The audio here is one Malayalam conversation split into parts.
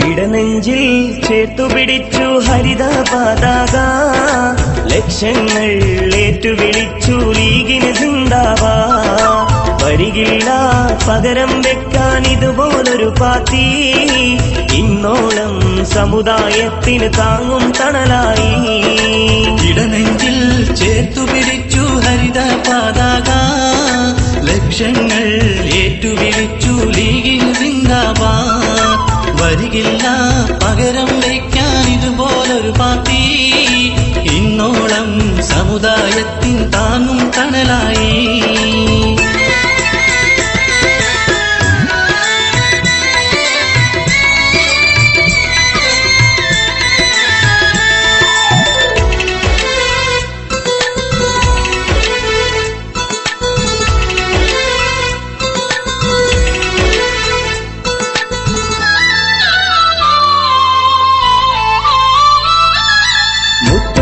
ഇടനെഞ്ചിൽ ചേർത്തുപിടിച്ചു ഹരിത പതാക, ലക്ഷങ്ങൾ ഏറ്റുവിളിച്ചു ലീഗിന് സിന്ദാബാദ്. വരികില്ല പകരം വെക്കാൻ ഇതുപോലൊരു പാർട്ടി, ഇന്നോളം സമുദായത്തിന് താങ്ങും തണലായി. ഇടനെഞ്ചിൽ ചേർത്തുപിടിച്ചു ഹരിത പതാക, ലക്ഷങ്ങൾ ഏറ്റുവിളിച്ചു ലീഗിന് സിന്ദാബാദ്. വരികില്ല പകരം വയ്ക്കാൻ ഇതുപോലൊരു പാർട്ടി, ഇന്നോളം സമുദായത്തിൻ താങ്ങും തണലായി.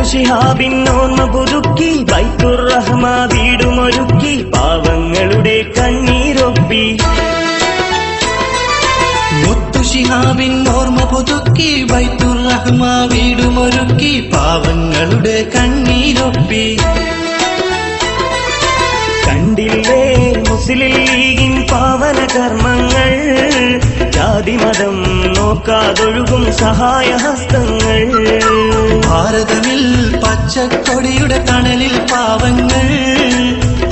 ശിഹാബിൻ ഓർമ്മ പുതുക്കി ബൈത്തുർ റഹ്മ വീടുമൊരുക്കി, പാവങ്ങളുടെ കണ്ണീരൊപ്പി. മുത്തു ശിഹാബിൻ ഓർമ്മ പുതുക്കി ബൈത്തുർ റഹ്മ വീടുമൊരുക്കി, പാവങ്ങളുടെ കണ്ണീരൊപ്പി. കണ്ടില്ലേ മുസ്ലിം ലീഗിൻ പാവന കർമ്മങ്ങൾ, ജാതിമതം നോക്കാതൊഴുകും സഹായഹസ്തങ്ങൾ. ഭാരതമിൽ പച്ചക്കൊടിയുടെ തണലിൽ പാവങ്ങൾ,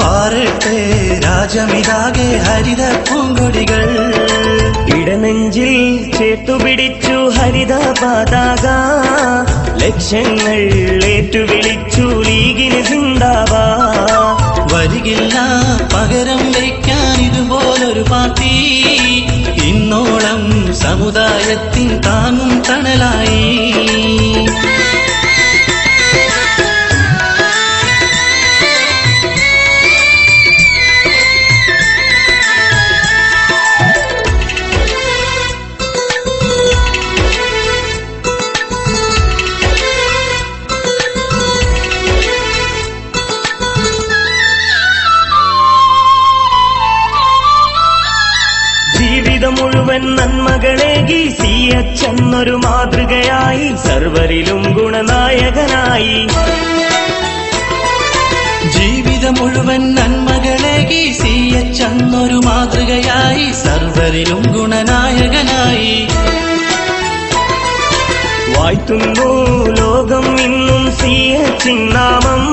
പാറട്ടെ രാജമിതാകെ ഹരിത പൂങ്കൊടികൾ. ഇടനെഞ്ചിൽ ചേർത്തുപിടിച്ചു ഹരിത പതാക, ലക്ഷങ്ങൾ ഏറ്റുവിളിച്ചു ലീഗിന് സിന്ദാബാദ്. വരികില്ല പകരം വയ്ക്കാൻ ഇതുപോലൊരു പാർട്ടി, ഇന്നോളം സമുദായത്തിൻ താങ്ങും തണലായി. മുഴുവൻ നന്മകളേകി CH എന്നൊരു മാതൃകയായി, സർവരിലും ഗുണനായകനായി. ജീവിതം മുഴുവൻ നന്മകളേകി CH എന്നൊരു മാതൃകയായി, സർവരിലും ഗുണനായകനായി. വാഴ്ത്തുന്നു ലോകം ഇന്നും CH നാമം,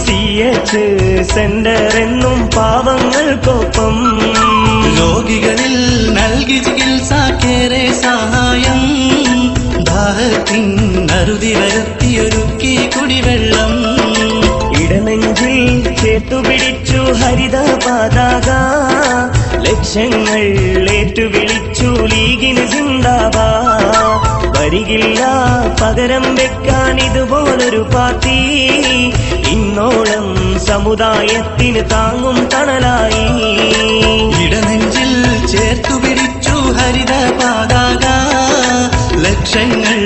CH സെന്റർ എന്നും പാവങ്ങൾക്കൊപ്പം. രോഗികളിൽ നൽകി ചികിത്സാക്കേറെ സഹായം, ദാഹത്തിൻ അറുതി വരുത്തിയൊരുക്കി കുടിവെള്ളം. ഇടനെഞ്ചിൽ ചേർത്തുപിടിച്ചു ഹരിത പതാക, ലക്ഷങ്ങൾ ഏറ്റുവിളിച്ചു ലീഗിന് സിന്ദാബാദ്. വരികില്ല പകരം വെക്കാൻ ഇതുപോലൊരു പാർട്ടി, ഇന്നോളം സമുദായത്തിന് താങ്ങും തണലായി. ഇടനെഞ്ചിൽ ചേർത്തുപിടിച്ചു ഹരിത പതാക, ലക്ഷങ്ങൾ